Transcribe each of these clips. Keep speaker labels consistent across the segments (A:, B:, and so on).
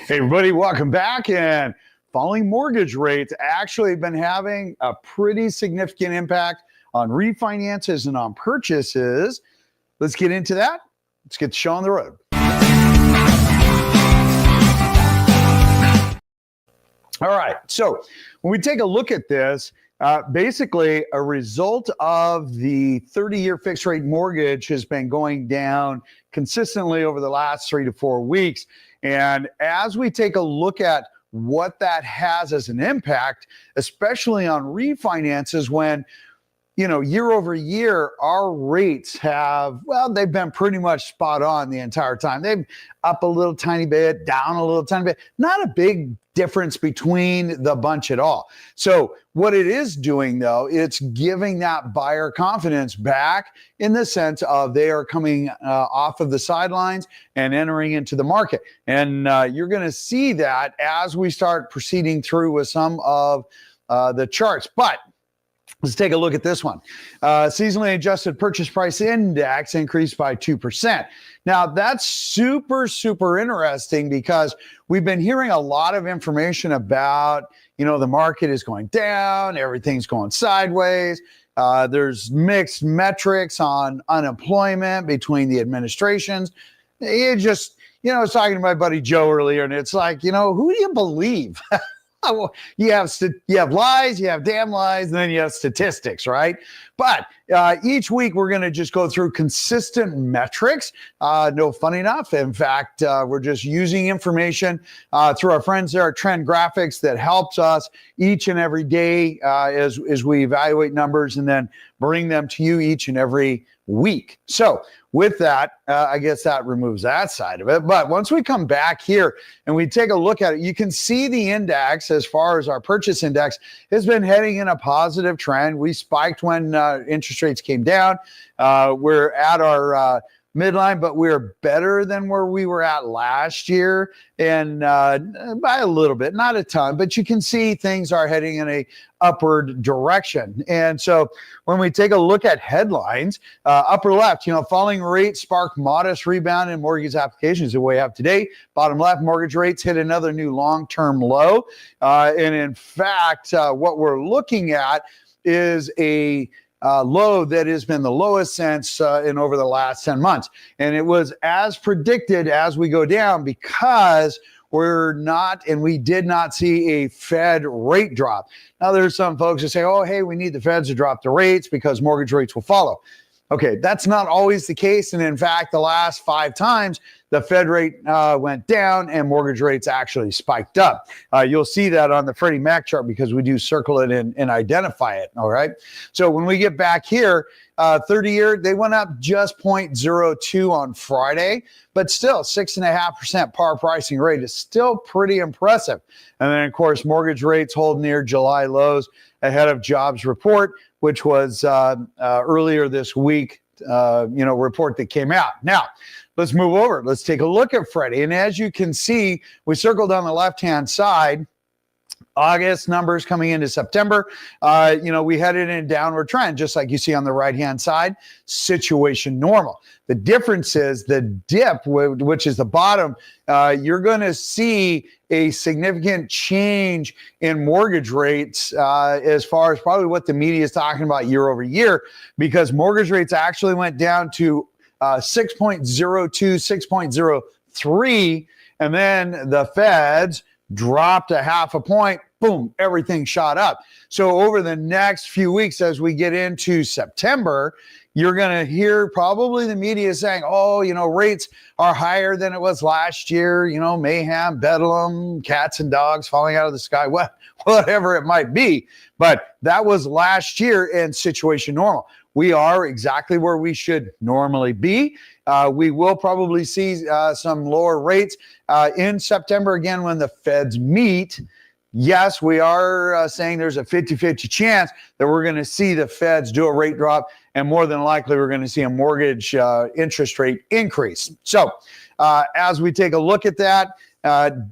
A: Hey everybody, welcome back. And falling mortgage rates actually have been having a pretty significant impact on refinances and on purchases. Let's get into that. Let's get the show on the road. All right, so when we take a look at this, basically a result of the 30-year fixed rate mortgage has been going down consistently over the last 3 to 4 weeks. And as we take a look at what that has as an impact, especially on refinances, when year over year, our rates have, they've been pretty much spot on the entire time. They've up a little tiny bit, down a little tiny bit, not a big difference between the bunch at all. So what it is doing, though, it's giving that buyer confidence back in the sense of they are coming off of the sidelines and entering into the market. And you're going to see that as we start proceeding through with some of the charts. But let's take a look at this one. Seasonally adjusted purchase price index increased by 2%. Now, that's super, super interesting because we've been hearing a lot of information about, the market is going down, everything's going sideways. There's mixed metrics on unemployment between the administrations. It just, I was talking to my buddy Joe earlier, and it's like, who do you believe? You have lies, you have damn lies, and then you have statistics, right? But each week we're going to just go through consistent metrics. No, funny enough. In fact, we're just using information through our friends there at Trend Graphics that helps us each and every day as we evaluate numbers and then bring them to you each and every week. So with that, I guess that removes that side of it. But once we come back here and we take a look at it, you can see the index as far as our purchase index has been heading in a positive trend. We spiked when interest rates came down. We're at our midline, but we're better than where we were at last year, and by a little bit, not a ton, but you can see things are heading in a upward direction. And so when we take a look at headlines, upper left, falling rates spark modest rebound in mortgage applications that we have today. Bottom left, mortgage rates hit another new long-term low. And in fact, what we're looking at is a low that has been the lowest since in over the last 10 months. And it was as predicted as we go down because we did not see a Fed rate drop. Now there's some folks that say, oh, hey, we need the Feds to drop the rates because mortgage rates will follow. Okay, that's not always the case. And in fact, the last 5 times, the Fed rate went down and mortgage rates actually spiked up. You'll see that on the Freddie Mac chart because we do circle it and identify it, all right? So when we get back here, 30-year, they went up just 0.02 on Friday, but still 6.5% par pricing rate is still pretty impressive. And then, of course, mortgage rates hold near July lows ahead of jobs report, which was earlier this week, report that came out. Now, let's move over. Let's take a look at Freddie. And as you can see, we circled on the left-hand side, August numbers coming into September, we headed in a downward trend, just like you see on the right-hand side, situation normal. The difference is the dip, which is the bottom, you're going to see a significant change in mortgage rates as far as probably what the media is talking about year over year, because mortgage rates actually went down to 6.02, 6.03, and then the Feds dropped a half a point, boom, everything shot up. So over the next few weeks, as we get into September, you're going to hear probably the media saying, oh, rates are higher than it was last year, mayhem, bedlam, cats and dogs falling out of the sky, whatever it might be. But that was last year and situation normal. We are exactly where we should normally be. We will probably see some lower rates in September again when the Feds meet. Yes, we are saying there's a 50-50 chance that we're going to see the Feds do a rate drop, and more than likely we're going to see a mortgage interest rate increase. So as we take a look at that,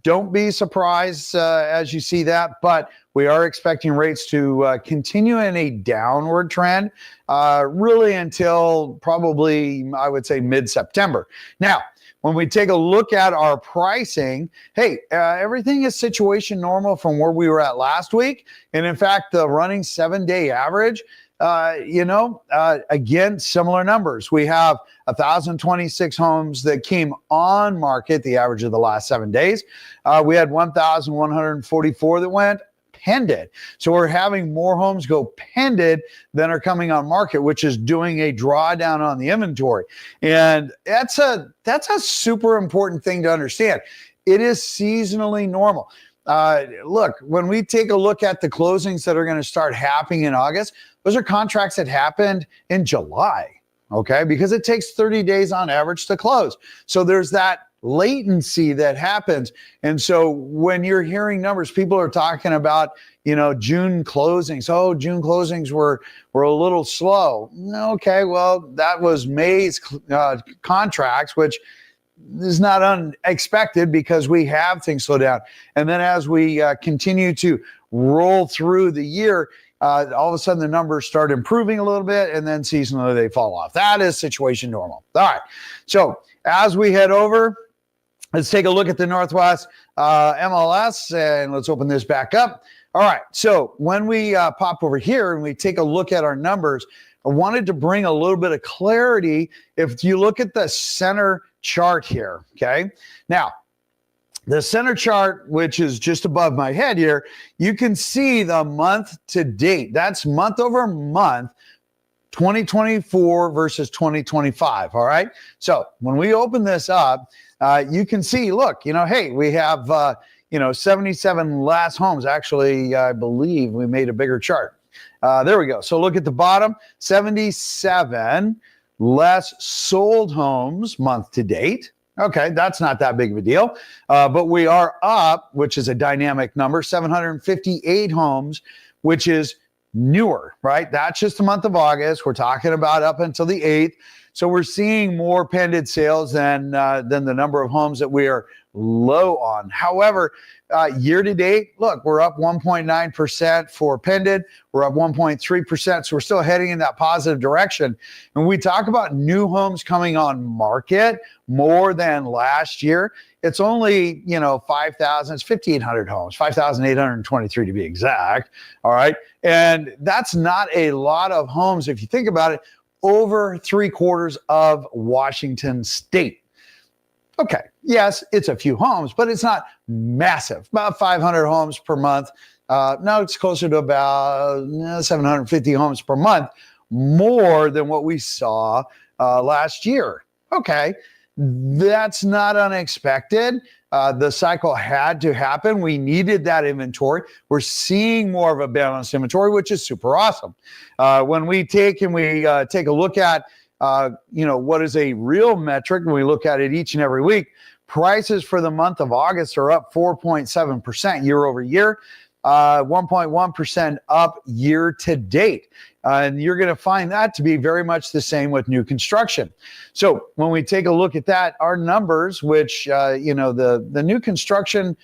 A: don't be surprised as you see that, but we are expecting rates to continue in a downward trend really until probably, I would say, mid-September. Now, when we take a look at our pricing, hey, everything is situation normal from where we were at last week. And in fact, the running 7-day average, again, similar numbers. We have 1,026 homes that came on market, the average of the last 7 days. We had 1,144 that went pended. So we're having more homes go pended than are coming on market, which is doing a drawdown on the inventory. And that's a super important thing to understand. It is seasonally normal. Look, when we take a look at the closings that are going to start happening in August, those are contracts that happened in July, okay? Because it takes 30 days on average to close. So there's that latency that happens. And so when you're hearing numbers, people are talking about, June closings. Oh, June closings were a little slow. Okay, well, that was May's contracts, which is not unexpected because we have things slow down. And then as we continue to roll through the year, all of a sudden the numbers start improving a little bit, and then seasonally they fall off. That is situation normal. All right. So as we head over, let's take a look at the Northwest MLS, and let's open this back up. All right. So when we pop over here and we take a look at our numbers, I wanted to bring a little bit of clarity. If you look at the center chart here, okay? Now, the center chart, which is just above my head here, you can see the month to date. That's month over month, 2024 versus 2025, all right? So when we open this up, you can see, look, hey, we have, 77 less homes. Actually, I believe we made a bigger chart. There we go. So look at the bottom, 77 less sold homes month to date. Okay, that's not that big of a deal. But we are up, which is a dynamic number, 758 homes, which is newer, right? That's just the month of August. We're talking about up until the 8th. So we're seeing more pended sales than the number of homes that we are low on. However, year to date, look, we're up 1.9% for pended. We're up 1.3%. So we're still heading in that positive direction. And we talk about new homes coming on market more than last year. It's only, 5,000, it's 5,800 homes, 5,823 to be exact. All right. And that's not a lot of homes. If you think about it, over 3/4 of Washington state. Okay, yes, it's a few homes, but it's not massive. About 500 homes per month. No, it's closer to about 750 homes per month, more than what we saw last year. Okay, that's not unexpected. The cycle had to happen. We needed that inventory. We're seeing more of a balanced inventory, which is super awesome. When we take a look at what is a real metric, when we look at it each and every week, prices for the month of August are up 4.7% year over year, 1.1% up year to date. And you're going to find that to be very much the same with new construction. So when we take a look at that, our numbers, which, the new construction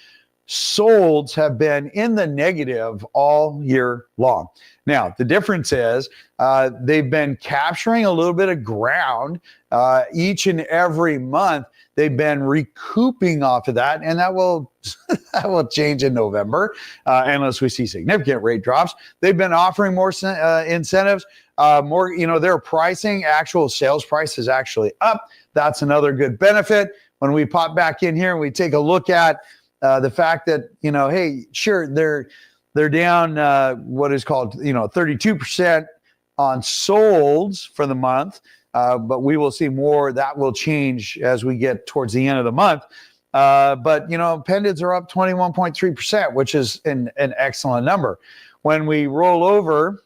A: solds have been in the negative all year long. Now, the difference is they've been capturing a little bit of ground each and every month. They've been recouping off of that, and that will change in November unless we see significant rate drops. They've been offering more incentives, more. Their pricing, actual sales price is actually up. That's another good benefit. When we pop back in here and we take a look at the fact that hey, sure, they're down what is called 32% on solds for the month. But we will see more. That will change as we get towards the end of the month. But pendeds are up 21.3%, which is an excellent number. When we roll over,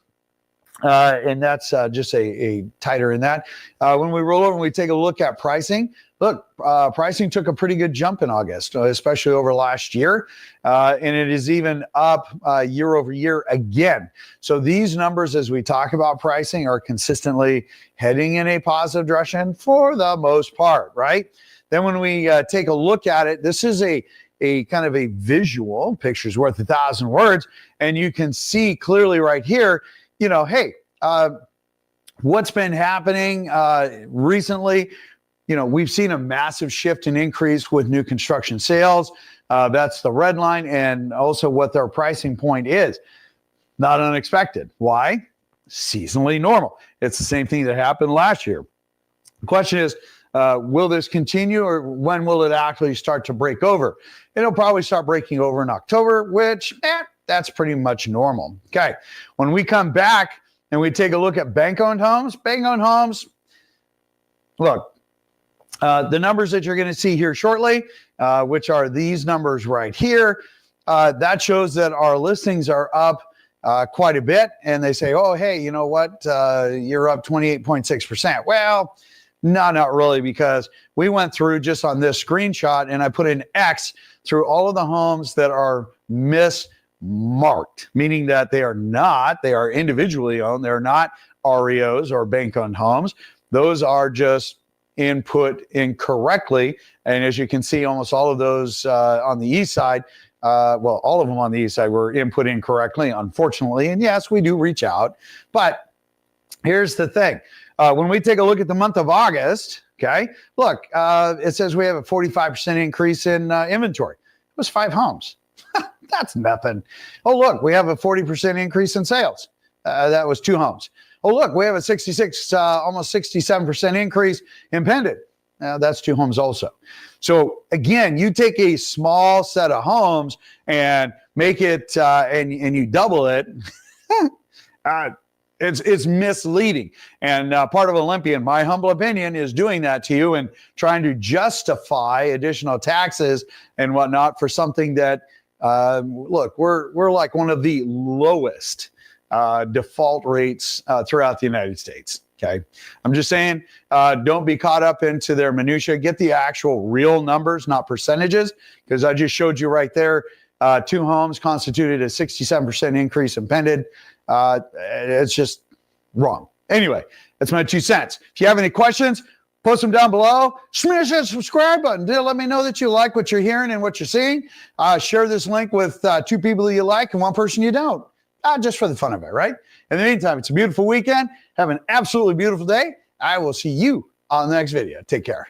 A: and that's just a tighter in that. When we roll over and we take a look at pricing, look, pricing took a pretty good jump in August, especially over last year. And it is even up year over year again. So these numbers, as we talk about pricing, are consistently heading in a positive direction for the most part, right? Then when we take a look at it, this is a kind of a visual, picture's worth 1,000 words. And you can see clearly right here, hey, what's been happening recently. we've seen a massive shift and increase with new construction sales. That's the red line, and also what their pricing point is. Not unexpected. Why? Seasonally normal. It's the same thing that happened last year. The question is, will this continue, or when will it actually start to break over? It'll probably start breaking over in October, which that's pretty much normal. Okay. When we come back and we take a look at bank-owned homes, look, the numbers that you're going to see here shortly, which are these numbers right here, that shows that our listings are up quite a bit. And they say, oh, hey, you know what? You're up 28.6%. Well, no, not really, because we went through just on this screenshot and I put an X through all of the homes that are mismarked, meaning that they are individually owned. They're not REOs or bank-owned homes. Those are just input incorrectly. And as you can see, almost all of those on the east side, all of them on the east side were input incorrectly, unfortunately. And yes, we do reach out. But here's the thing. When we take a look at the month of August, okay, look, it says we have a 45% increase in inventory. It was 5 homes. That's nothing. Oh, look, we have a 40% increase in sales. That was 2 homes. Oh, look, we have a 66, almost 67% increase in pending. That's 2 homes also. So again, you take a small set of homes and make it, and you double it. It's misleading. And part of Olympia, in my humble opinion, is doing that to you and trying to justify additional taxes and whatnot for something that, look, we're like one of the lowest default rates throughout the United States. Okay. I'm just saying, don't be caught up into their minutia. Get the actual real numbers, not percentages, because I just showed you right there, 2 homes constituted a 67% increase in pending. It's just wrong. Anyway, that's my 2 cents. If you have any questions, post them down below. Smash that subscribe button. Let me know that you like what you're hearing and what you're seeing. Share this link with 2 people you like and 1 person you don't. Just for the fun of it, right? In the meantime, it's a beautiful weekend. Have an absolutely beautiful day. I will see you on the next video. Take care.